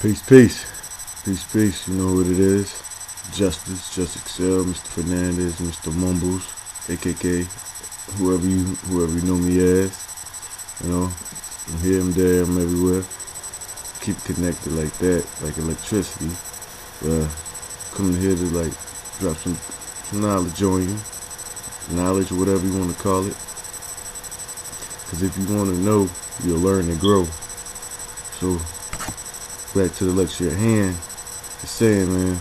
Peace, peace. Peace, peace. You know what it is. Just Excel, Mr. Fernandez, Mr. Mumbles, AKK, whoever you know me as. You know, I'm here, I'm there, I'm everywhere. Keep connected like that, like electricity. Coming here to like drop some knowledge on you. Knowledge, whatever you want to call it. Because if you want to know, you'll learn and grow. So, back to the lecture at hand. It's saying, man,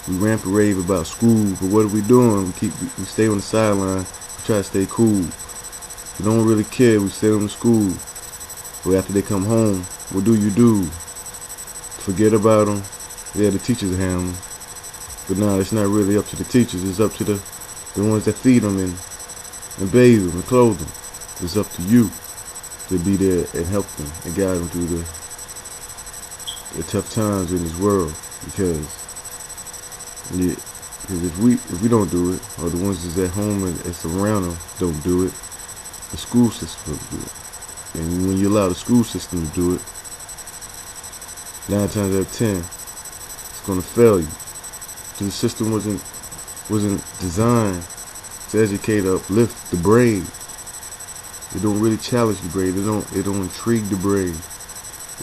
we rant and rave about school, but what are we doing? We stay on the sideline. We try to stay cool. We don't really care. We stay on the school. But after they come home, what do? Forget about them. Yeah, the teachers handle them. But now it's not really up to the teachers. It's up to the ones that feed them and bathe them and clothe them. It's up to you to be there and help them and guide them through the tough times in this world. Because if we don't do it, or the ones that's at home and that's around them don't do it, the school system will do it. And when you allow the school system to do it, 9 times out of 10, it's gonna fail you. Because the system wasn't designed to educate or uplift the brain. It don't really challenge the brain. It don't intrigue the brain.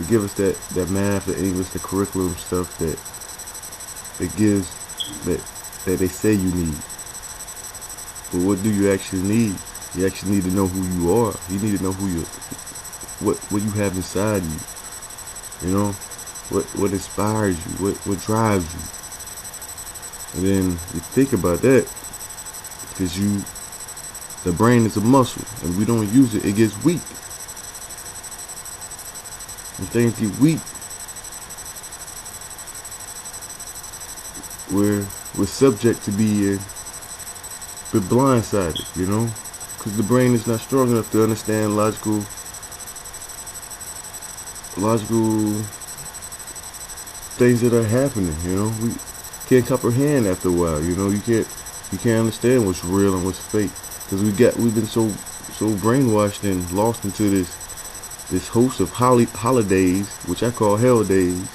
It give us that math, the English, the curriculum stuff that it gives that they say you need. But what do you actually need? You actually need to know who you are. You need to know what you have inside you. You know, what inspires you, what drives you. And then you think about that, because the brain is a muscle, and we don't use it, it gets weak. When things get weak, we're subject to be blindsided, you know, because the brain is not strong enough to understand logical things that are happening. You know, we can't comprehend after a while. You know, you can't understand what's real and what's fake, because we've been so brainwashed and lost into this host of holidays, which I call hell days.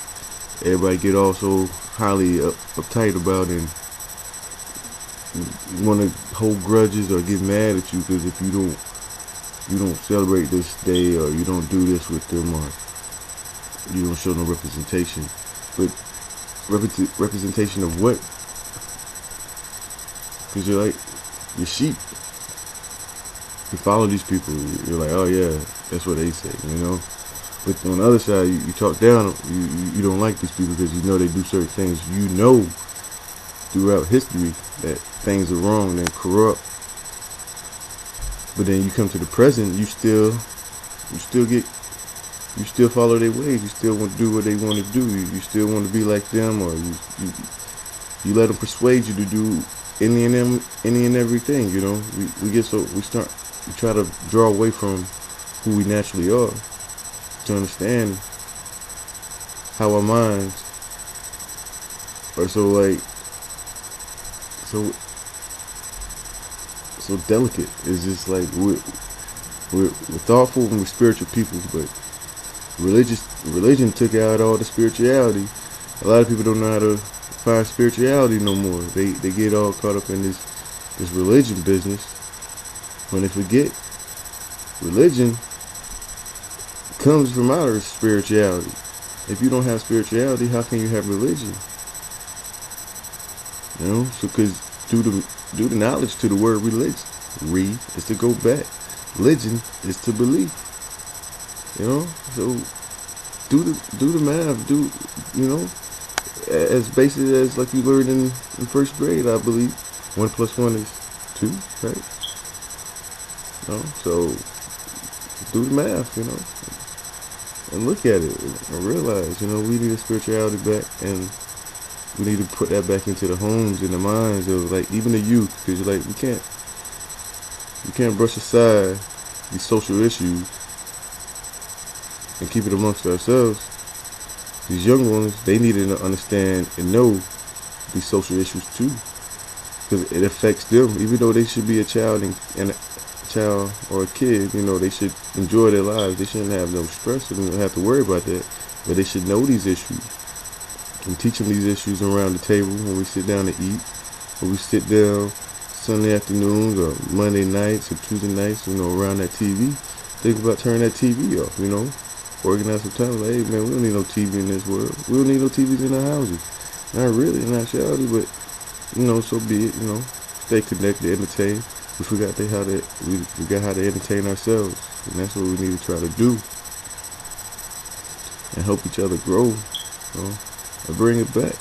Everybody get all so highly uptight about and want to hold grudges or get mad at you because if you don't celebrate this day, or you don't do this with them, or you don't show no representation. But representation of what? Because you're sheep. You follow these people. You're like, oh yeah, that's what they say, you know. But on the other side, you talk down. You don't like these people because you know they do certain things. You know throughout history that things are wrong and corrupt. But then you come to the present, you still follow their ways. You still want to do what they want to do. You still want to be like them, or you let them persuade you to do any and everything. You know, we try to draw away from who we naturally are to understand how our minds are so delicate. It's just like we're thoughtful and we're spiritual people, but religion took out all the spirituality. A lot of people don't know how to find spirituality no more. They get all caught up in this religion business when they forget religion comes from our spirituality. If you don't have spirituality, how can you have religion? You know, so because do the knowledge to the word religion. Read is to go back. Religion is to believe. You know, so do the math. You know, as basic as like you learned in first grade, I believe. 1 + 1 is 2, right? You know, so do the math. You know, and look at it and realize, you know, we need a spirituality back, and we need to put that back into the homes and the minds of like even the youth, because you're like we can't brush aside these social issues and keep it amongst ourselves. These young ones, they need to understand and know these social issues too, because it affects them. Even though they should be a child child or a kid, they should enjoy their lives. They shouldn't have no stress. They don't have to worry about that. But they should know these issues and teach them these issues around the table when we sit down to eat, or we sit down Sunday afternoons or Monday nights or Tuesday nights, around that TV. Think about turning that TV off, Organize some time. Like, hey, man, we don't need no TV in this world. We don't need no TVs in our houses. Not really, in actuality, but, so be it, Stay connected, entertain. We forgot we got how to entertain ourselves. And that's what we need to try to do. And help each other grow, and bring it back.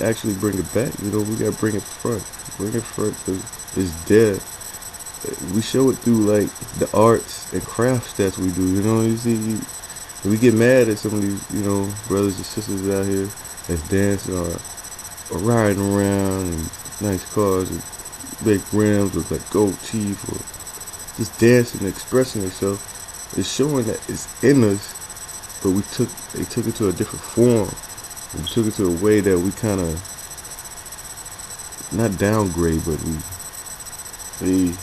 Actually bring it back, we gotta bring it front. Bring it front because it's dead. We show it through like the arts and crafts that we do, you see, we get mad at some of these, brothers and sisters out here that's dancing or riding around in nice cars and big rims with like gold teeth or just dancing and expressing themselves. It's showing that it's in us, but they took it to a different form. We took it to a way that we kind of not downgrade, but it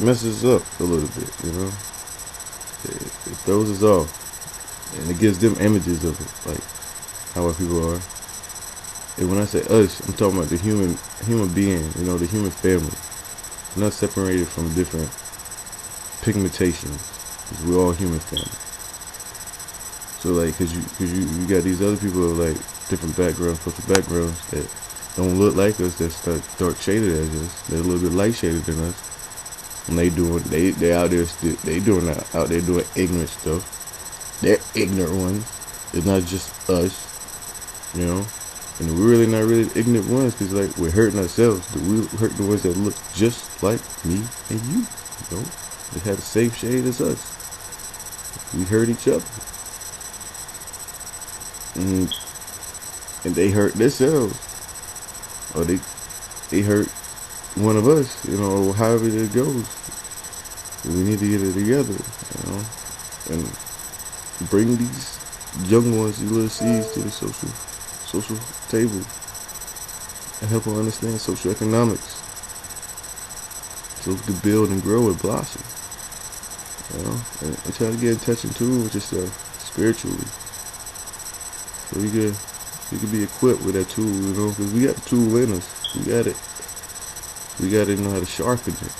messes up a little bit, It throws us off, and it gives them images of it, like how our people are. And when I say us, I'm talking about the human being, the human family. We're not separated from different pigmentations, because we're all human family. So like, cause you got these other people of like different backgrounds, cultural backgrounds that don't look like us, that's dark shaded as us. They're a little bit light shaded than us. And they out there out there doing ignorant stuff. They're ignorant ones. It's not just us, And we're really not really ignorant ones, because like we're hurting ourselves. We hurt the ones that look just like me and you. They have the same shade as us. We hurt each other, and they hurt themselves, or they hurt one of us. Or however it goes. We need to get it together, and bring these young ones, these little seeds, to the social table and help them understand social economics, so we can build and grow and blossom, and try to get in touch and tune with yourself spiritually, so you can be equipped with that tool, because we got the tool in us. We got to know how to sharpen it,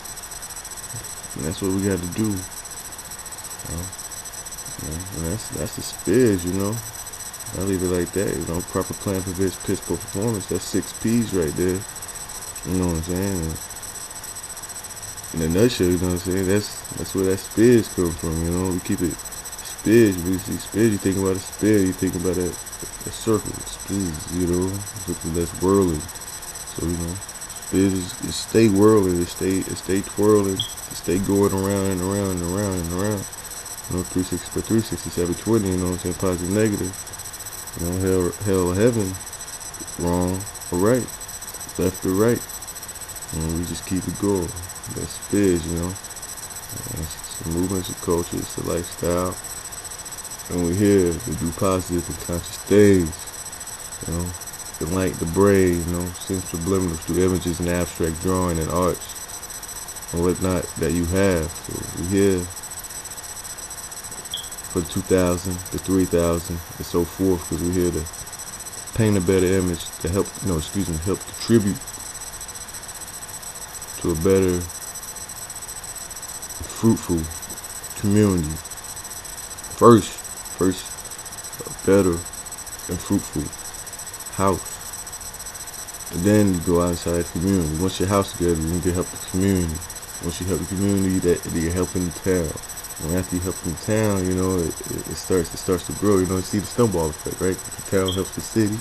and that's what we got to do. And that's the spiz, I leave it like that, proper plan, prevents piss poor performance. That's 6 P's right there. You know what I'm saying? In a nutshell, that's where that spiz comes from, We keep it spiz. When you see spiz, you think about a spiz, you think about a circle, spiz, something that's whirling. So, spiz is stay whirling, it stay twirling, it stay going around and around and around and around. 360 for 360, 720, positive, negative. Hell or heaven, wrong or right, left or right. We just keep it going. That's spiz, It's a movement, it's a culture, it's a lifestyle. And we're here to do positive and conscious things. Enlighten the brain, seem subliminals through images and abstract drawing and arts and whatnot that you have. So we're here for the 2,000, the 3,000, and so forth, because we're here to paint a better image to help contribute to a better, fruitful community. First, a better and fruitful house. And then you go outside the community. Once your house together, you can help the community. Once you help the community, that you're helping the town. And after you help the town, it starts to grow. You see the snowball effect, right? The town helps the city,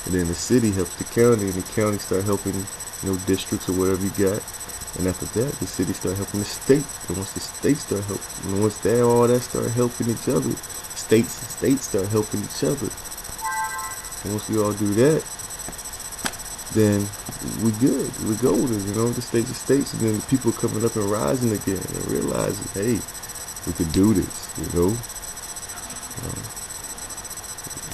and then the city helps the county, and the county start helping, districts or whatever you got. And after that, the city start helping the state. And once the state start helping, once all that start helping each other, states and states start helping each other. And once we all do that, then we good. We're golden, the states and states, and then the people coming up and rising again and realizing, hey, we could do this,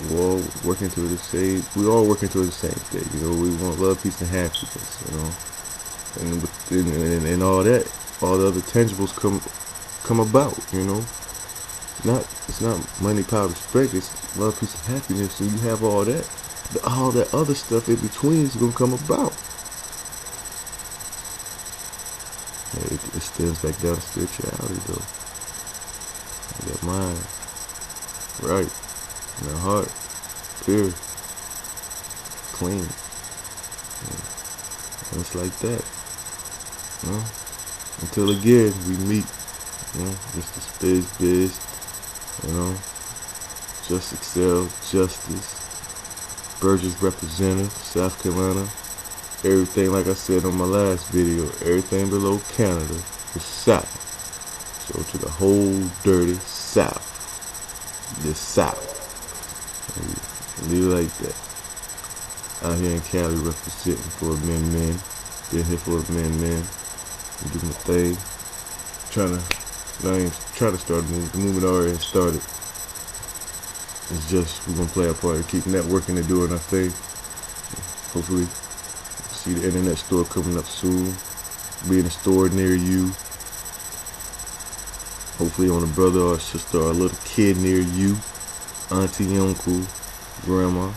We all working toward the same. We all working toward the same thing. We want love, peace, and happiness. And all that, all the other tangibles come about. It's not money, power, respect. It's love, peace, and happiness, and you have all that. All that other stuff in between is gonna come about. It stems back down to spirituality, though. That mind, right, and that heart, pure, clean. And it's like that. Until again we meet. Mr. Biz, Just Excel, Justice, Burgess Representative, South Carolina. Everything, like I said on my last video, everything below Canada is South. So to the whole dirty South. The South. Leave it like that. Out here in Cali representing for men. Been here for men. Do my thing. Trying to start a movement. The movement already started. It's just we're gonna play our part and keep networking and doing our thing. Hopefully see the internet store coming up soon. Be in a store near you. Hopefully on a brother or a sister or a little kid near you. Auntie, uncle, grandma.